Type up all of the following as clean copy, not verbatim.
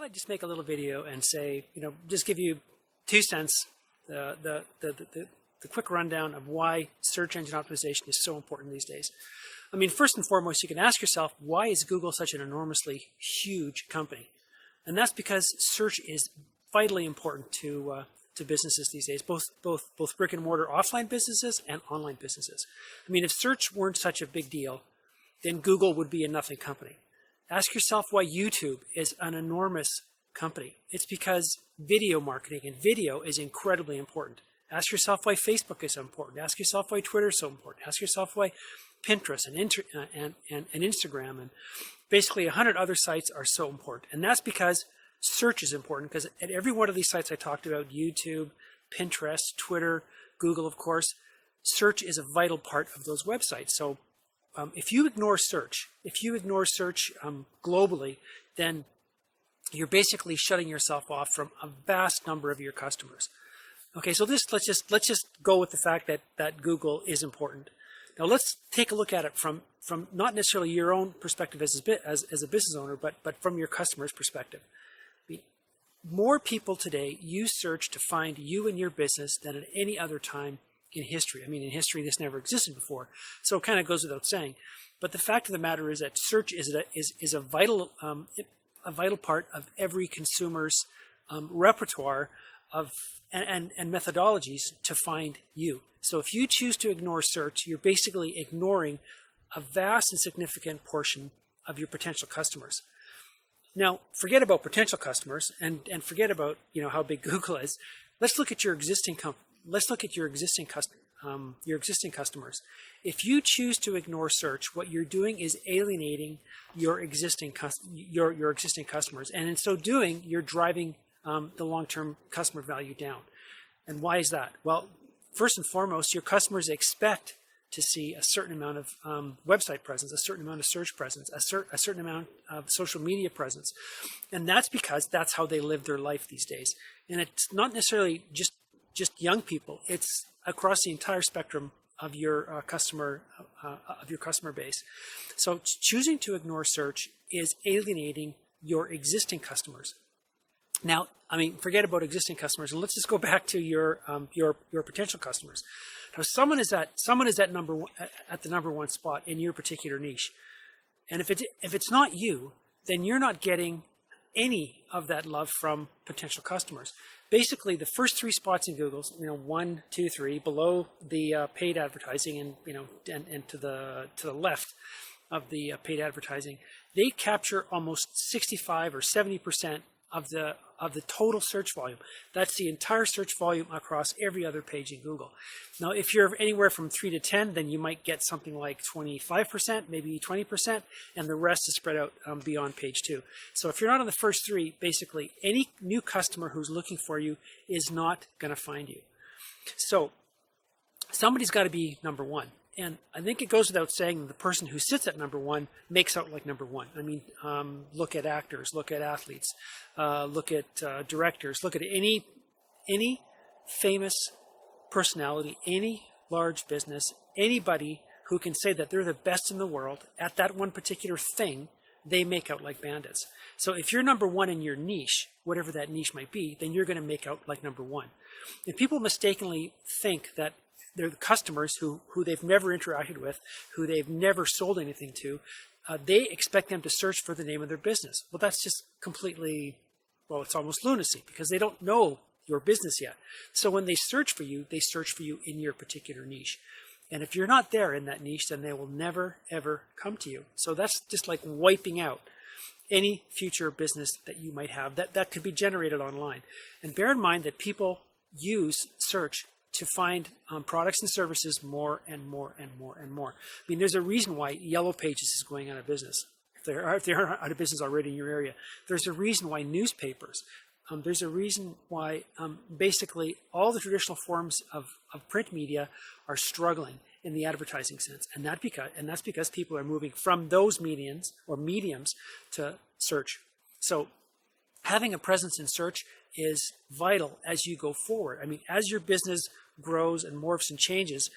thought I'd just make a little video and say, just give you 2 cents, the quick rundown of why search engine optimization is so important these days. I mean, first and foremost, you can ask yourself, why is Google such an enormously huge company? And that's because search is vitally important to businesses these days, both brick and mortar offline businesses and online businesses. I mean, if search weren't such a big deal, then Google would be a nothing company. Ask yourself why YouTube is an enormous company. It's because video marketing and video is incredibly important. Ask yourself why Facebook is so important. Ask yourself why Twitter is so important. Ask yourself why Pinterest and Instagram and basically 100 other sites are so important. And that's because search is important, because at every one of these sites I talked about, YouTube, Pinterest, Twitter, Google, of course, search is a vital part of those websites. So if you ignore search globally, then you're basically shutting yourself off from a vast number of your customers. Okay, so let's just go with the fact that Google is important. Now let's take a look at it from not necessarily your own perspective as a business owner, but from your customer's perspective. I mean, more people today use search to find you and your business than at any other time in history. I mean, in history, this never existed before, so it kind of goes without saying. But the fact of the matter is that search is a vital part of every consumer's repertoire of and methodologies to find you. So if you choose to ignore search, you're basically ignoring a vast and significant portion of your potential customers. Now, forget about potential customers and forget about how big Google is. Let's look at your existing customers. If you choose to ignore search, what you're doing is alienating your existing customers, and in so doing, you're driving the long-term customer value down. And why is that? Well, first and foremost, your customers expect to see a certain amount of website presence, a certain amount of search presence, a certain amount of social media presence. And that's because that's how they live their life these days. And it's not necessarily just young people. It's across the entire spectrum of your customer base. So choosing to ignore search is alienating your existing customers. Now, I mean, forget about existing customers, and let's just go back to your potential customers. Now, someone is at the number one spot in your particular niche, and if it's not you, then you're not getting any of that love from potential customers. Basically, the first 3 spots in Google's, 1, 2, 3, below the paid advertising, and and to the left of the paid advertising, they capture almost 65 or 70% of the total search volume. That's the entire search volume across every other page in Google. Now, if you're anywhere from 3 to 10, then you might get something like 25%, maybe 20%, and the rest is spread out beyond page 2. So if you're not on the first 3, basically any new customer who's looking for you is not going to find you. So somebody's got to be number one. And I think it goes without saying the person who sits at number 1 makes out like number 1. I mean, look at actors, look at athletes, look at directors, look at any famous personality, any large business, anybody who can say that they're the best in the world at that one particular thing, they make out like bandits. So if you're number 1 in your niche, whatever that niche might be, then you're going to make out like number 1. And people mistakenly think that they're the customers who they've never interacted with, who they've never sold anything to. They expect them to search for the name of their business. Well, that's just completely, it's almost lunacy, because they don't know your business yet. So when they search for you in your particular niche. And if you're not there in that niche, then they will never, ever come to you. So that's just like wiping out any future business that you might have that could be generated online. And bear in mind that people use search to find products and services more and more and more and more. I mean, there's a reason why Yellow Pages is going out of business. If they are out of business already in your area, there's a reason why newspapers, there's a reason why basically all the traditional forms of print media are struggling in the advertising sense. And that's because people are moving from those mediums to search. So having a presence in search is vital as you go forward. I mean, as your business grows and morphs and changes,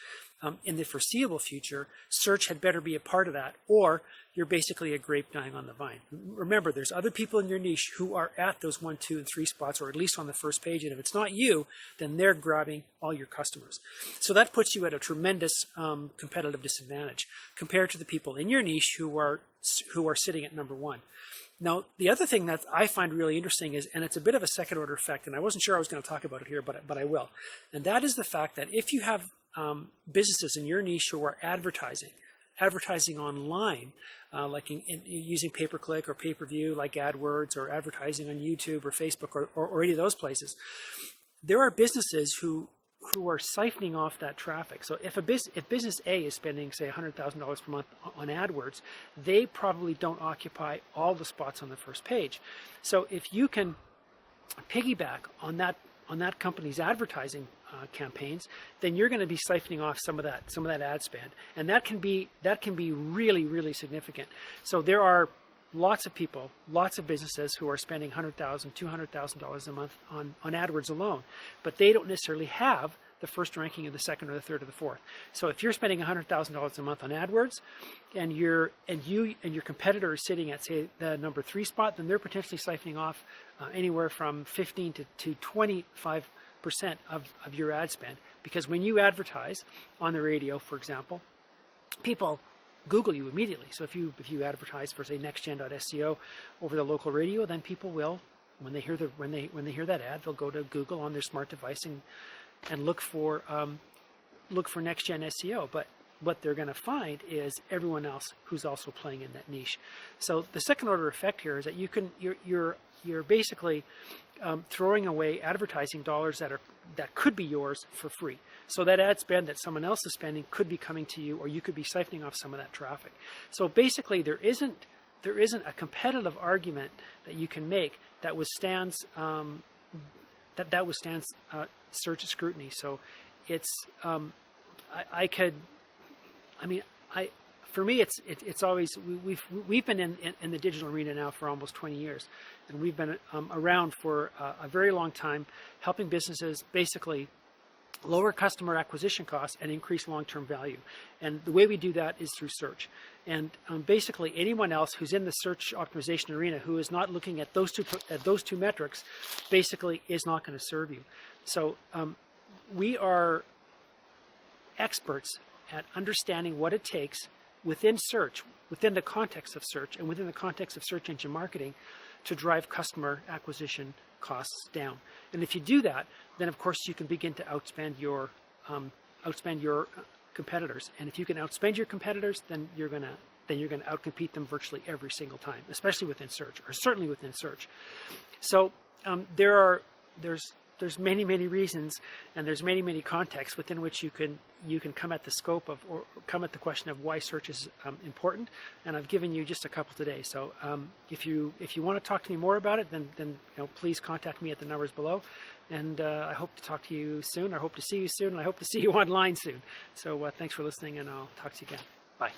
in the foreseeable future, search had better be a part of that, or you're basically a grape dying on the vine. Remember, there's other people in your niche who are at those 1, 2, and 3 spots, or at least on the first page. And if it's not you, then they're grabbing all your customers. So that puts you at a tremendous competitive disadvantage compared to the people in your niche who are sitting at number 1. Now, the other thing that I find really interesting is, and it's a bit of a second order effect, and I wasn't sure I was going to talk about it here, but I will. And that is the fact that if you have businesses in your niche who are advertising online, like using pay-per-click or pay-per-view, like AdWords, or advertising on YouTube or Facebook or any of those places, there are businesses who are siphoning off that traffic. So if business A is spending, say, $100,000 per month on AdWords, they probably don't occupy all the spots on the first page. So if you can piggyback on that company's advertising campaigns, then you're going to be siphoning off some of that ad spend, and that can be really, really significant. So there are lots of people, lots of businesses who are spending $100,000, $200,000 a month on AdWords alone, but they don't necessarily have the first ranking, or the second, or the third, or the fourth. So if you're spending $100,000 a month on AdWords, and you and your competitor is sitting at, say, the number 3 spot, then they're potentially siphoning off anywhere from 15 to 25% of your ad spend. Because when you advertise on the radio, for example, people Google you immediately. So if you advertise for, say, NextGen.SEO over the local radio, then people will, when they hear that ad, they'll go to Google on their smart device and look for NextGenSEO. But what they're going to find is everyone else who's also playing in that niche. So the second order effect here is that you're basically throwing away advertising dollars that could be yours for free. So that ad spend that someone else is spending could be coming to you, or you could be siphoning off some of that traffic. So basically, there isn't a competitive argument that you can make that withstands search scrutiny. So it's for me, it's always, we've been in the digital arena now for almost 20 years, and we've been around for a very long time, helping businesses basically lower customer acquisition costs and increase long-term value. And the way we do that is through search. And basically, anyone else who's in the search optimization arena who is not looking at those two metrics, basically is not going to serve you. So we are experts at understanding what it takes within search, within the context of search, and within the context of search engine marketing, to drive customer acquisition costs down. And if you do that, then of course you can begin to outspend your competitors. And if you can outspend your competitors, then you're going to outcompete them virtually every single time, especially within search, or certainly within search. So there's many reasons, and there's many contexts within which you can come at the scope of, or come at the question of why search is important. And I've given you just a couple today. So if you want to talk to me more about it, then please contact me at the numbers below. And I hope to talk to you soon. I hope to see you soon, and I hope to see you online soon. So thanks for listening, and I'll talk to you again. Bye.